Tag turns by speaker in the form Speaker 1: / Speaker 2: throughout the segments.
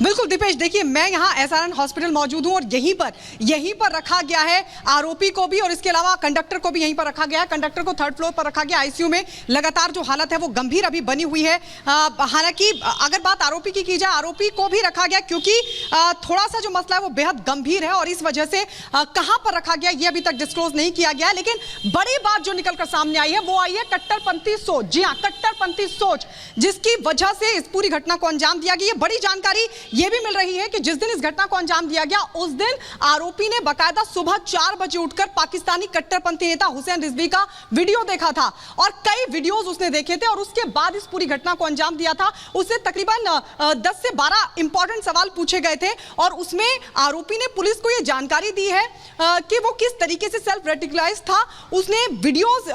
Speaker 1: बिल्कुल दीपेश, देखिए मैं यहाँ एसआरएन हॉस्पिटल मौजूद हूँ और यहीं पर रखा गया है आरोपी को भी और इसके अलावा कंडक्टर को भी यहीं पर रखा गया है। कंडक्टर को थर्ड फ्लोर पर रखा गया, आईसीयू में लगातार जो हालत है वो गंभीर अभी बनी हुई है। हालांकि अगर बात आरोपी की जाए, आरोपी को भी रखा गया क्योंकि थोड़ा सा जो मसला है वो बेहद गंभीर है और इस वजह से कहां पर रखा गया ये अभी तक डिस्क्लोज नहीं किया गया। लेकिन बड़ी बात जो निकलकर सामने आई है वो आई है कट्टरपंथी सोच। जी हाँ, कट्टरपंथी सोच जिसकी वजह से इस पूरी घटना को अंजाम दिया गया। बड़ी जानकारी यह भी मिल रही है कि जिस दिन इस घटना को अंजाम दिया गया उस दिन आरोपी ने बाकायदा सुबह 4 बजे उठकर पाकिस्तानी कट्टरपंथी नेता हुसैन रिजवी का वीडियो देखा था और कई वीडियोस उसने देखे थे और उसके बाद इस पूरी घटना को अंजाम दिया था। उससे तकरीबन 10 से 12 इंपॉर्टेंट सवाल पूछे गए थे और उसमें आरोपी ने पुलिस को यह जानकारी दी है कि वो किस तरीके से सेल्फ रेडिकलाइज था। उसने वीडियोस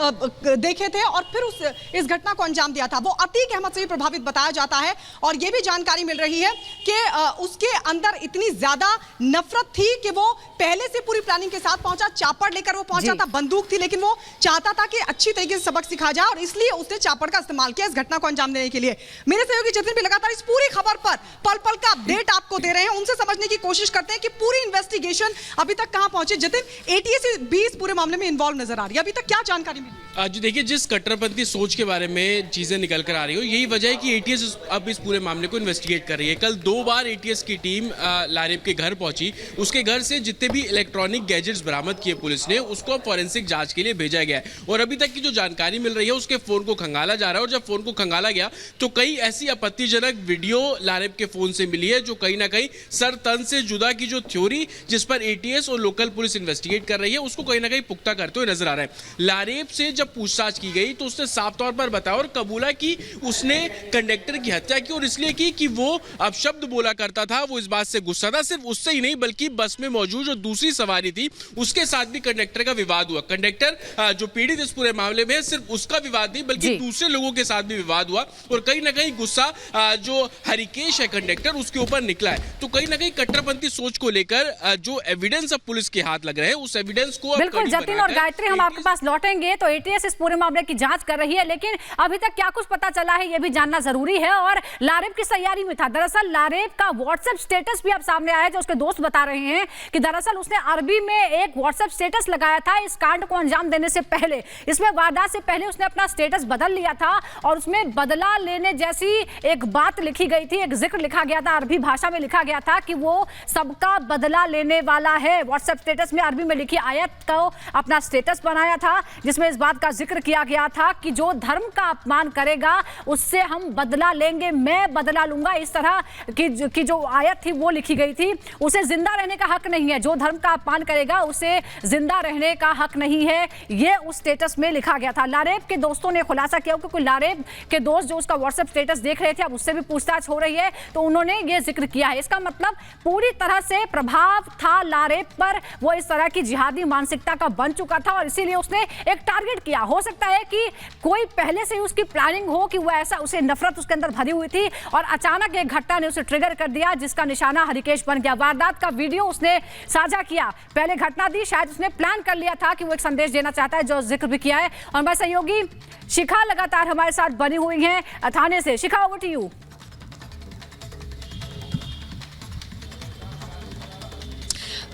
Speaker 1: देखे थे और फिर इस घटना को अंजाम दिया था। वो अतीक अहमद से भी प्रभावित बताया जाता है और यह भी जानकारी मिल रही है कि उसके अंदर इतनी ज्यादा नफरत थी कि वो पहले से पूरी प्लानिंग के साथ पहुंचा। चापड़ लेकर वो पहुंचा था, बंदूक थी, लेकिन वो चाहता था कि अच्छी तरीके से सबक सिखा जाए और इसलिए उसने चापड़ का इस्तेमाल किया इस घटना को अंजाम देने के लिए। मेरे सहयोगी जतिन भी लगातार इस पूरी खबर पर पल पल का अपडेट आपको दे रहे हैं, उनसे समझने की कोशिश करते हैं कि पूरी इन्वेस्टिगेशन अभी तक कहां पहुंचे। जतिन, एटीएस भी इस पूरे मामले में इन्वॉल्व नजर आ रही है, अभी तक क्या जानकारी मिली?
Speaker 2: जी देखिए, जिस कट्टरपंथी सोच के बारे में चीजें निकल कर आ रही हो, यही वजह है कि एटीएस अब इस पूरे मामले को इन्वेस्टिगेट कर रही है। कल 2 बार एटीएस की टीम लारेब के घर पहुंची। उसके घर से जितने भी इलेक्ट्रॉनिक गैजेट्स बरामद किए पुलिस ने, उसको फॉरेंसिक जांच के लिए भेजा गया है और अभी तक की जो जानकारी मिल रही है उसके फोन को खंगाला जा रहा है और जब फोन को खंगाला गया तो कई ऐसी आपत्तिजनक वीडियो लारेब के फोन से मिली है जो कहीं ना कहीं सर तन से जुदा की जो थ्योरी जिस पर एटीएस और लोकल पुलिस इन्वेस्टिगेट कर रही है उसको कहीं ना कहीं पुख्ता करते हुए नजर आ रहा है। लारेब से जब पूछताछ की गई तो उसने साफ तौर पर बताया और कबूला कि उसने कंडक्टर की हत्या की और इसलिए की कि वो अपशब्द बोला करता था, वो इस बात से गुस्सा था। सिर्फ उससे ही नहीं बल्कि बस में मौजूद जो दूसरी सवारी थी उसके साथ भी कंडक्टर का विवाद हुआ। कंडक्टर जो पीड़ित इस पूरे मामले में सिर्फ उसका विवाद नहीं बल्कि दूसरे लोगों के साथ भी विवाद हुआ और कहीं ना कहीं गुस्सा जो हरिकेश है कंडक्टर उसके ऊपर निकला है। तो कहीं ना कहीं कट्टरपंथी सोच को लेकर जो एविडेंस अब पुलिस के हाथ लग रहे हैं उस एविडेंस को
Speaker 3: बिल्कुल जतिन और गायत्री हम आपके पास लौटेंगे। तो एटीएस इस पूरे मामले की जांच कर रही है लेकिन अभी तक क्या कुछ पता चला है ये भी जानना जरूरी है और लारेब किस तैयारी में था। दरअसल लारेब का व्हाट्सएप स्टेटस भी अब सामने आया है जो उसके दोस्त बता रहे हैं कि दरअसल उसने अरबी में एक व्हाट्सएप स्टेटस लगाया था इस कांड को अंजाम देने से पहले। इसमें वारदात से पहले उसने अपना स्टेटस बदल लिया था और उसमें बदला लेने जैसी एक बात लिखी गई थी, एक जिक्र लिखा गया था, अरबी भाषा में लिखा गया था कि वो सबका बदला लेने वाला है। व्हाट्सएप स्टेटस में अरबी में लिखी आयत को अपना स्टेटस बनाया था जिसमें इस बात का जिक्र किया गया था कि जो धर्म का अपमान करेगा उससे हम बदला लेंगे, मैं बदला लूंगा। इस तरह की जो आयत थी वो लिखी गई थी। उसे जिंदा रहने का हक नहीं है, जो धर्म का अपमान करेगा उसे जिंदा रहने का हक नहीं है, ये उस स्टेटस में लिखा गया था। लारेब के दोस्तों ने खुलासा किया क्योंकि लारेब के दोस्त जो उसका व्हाट्सएप स्टेटस देख रहे थे अब उससे भी पूछताछ हो रही है तो उन्होंने ये जिक्र किया है। इसका मतलब पूरी तरह से प्रभाव था लारेब पर, वो इस तरह की जिहादी मानसिकता का बन चुका था और इसीलिए उसने एक टारगेट किया। हो सकता है कि कोई पहले से उसकी प्लानिंग हो कि वो ऐसा, उसे नफरत उसके अंदर भरी हुई थी और अचानक एक घटना ने उसे ट्रिगर कर दिया जिसका निशाना हरिकेश बन गया। वारदात का वीडियो उसने साझा किया, पहले घटना दी, शायद उसने प्लान कर लिया था कि वो एक संदेश देना चाहता है जो जिक्र भी किया है। और हमारे सहयोगी शिखा लगातार हमारे साथ बनी हुई हैं थाने से। शिखा, ओवर टू यू।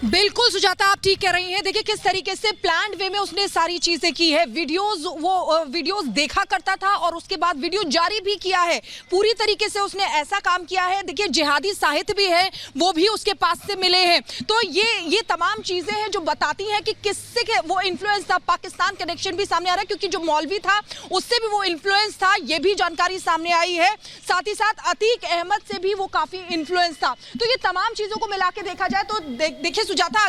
Speaker 4: बिल्कुल सुजाता, आप ठीक कह रही हैं। देखिए किस तरीके से प्लान्ड वे में उसने सारी चीजें की है। वीडियोस देखा करता था और उसके बाद वीडियो जारी भी किया है। पूरी तरीके से उसने ऐसा काम किया है। देखिए जिहादी साहित्य भी है वो भी उसके पास से मिले हैं। तो ये तमाम चीजें हैं जो बताती हैं कि किससे के वो इन्फ्लुएंस था। पाकिस्तान कनेक्शन भी सामने आ रहा है क्योंकि जो मौलवी था उससे भी वो इन्फ्लुएंस था, ये भी जानकारी सामने आई है। साथ ही साथ अतीक अहमद से भी वो काफी इन्फ्लुएंस था। तो ये तमाम चीजों को मिला के देखा जाए तो देखिए सुजाता,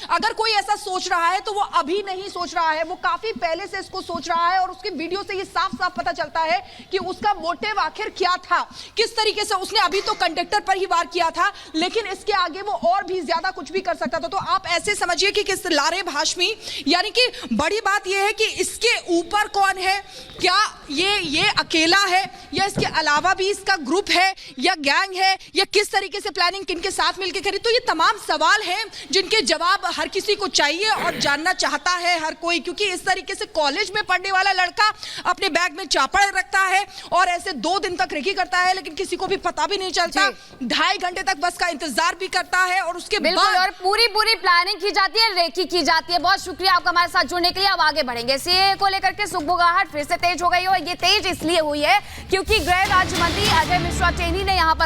Speaker 4: अगर कोई ऐसा सोच रहा है तो वो अभी नहीं सोच रहा है, वो काफी पहले से इसको सोच रहा है और उसकी वीडियो से ये साफ साफ पता चलता है कि उसका मोटिव आखिर क्या था। किस तरीके से उसने अभी तो कंडक्टर पर ही वार किया था लेकिन इसके आगे वो और भी ज्यादा कुछ भी कर सकता था। तो आप ऐसे समझिए कि किस लारेब हाशमी, यानी कि बड़ी बात यह है कि इसके ऊपर कौन है, क्या ये अकेला है या इसके अलावा भी इसका ग्रुप है या गैंग है या किस तरीके से प्लानिंग किनके साथ मिलकर करी। तो ये तमाम सवाल हैं जिनके जवाब हर किसी को चाहिए और जानना चाहता है हर कोई, क्योंकि इस तरीके से कॉलेज में पढ़ने वाला लड़का अपने बैग में चापड़ रखता है और ऐसे 2 दिन तक रेकी करता है, लेकिन किसी को भी पता भी नहीं चलता। 2.5 घंटे तक बस का इंतजार भी करता है और उसके बाद
Speaker 5: और पूरी प्लानिंग की जाती है, रेकी की जाती है। बहुत शुक्रिया आपका हमारे साथ जुड़ने के लिए। अब आगे बढ़ेंगे। सीएए को लेकर के सुगबुगाहट फिर से तेज हो गई हो। ये तेज इसलिए हुई है क्योंकि गृह राज्य मंत्री अजय मिश्रा टेनी ने यहाँ पर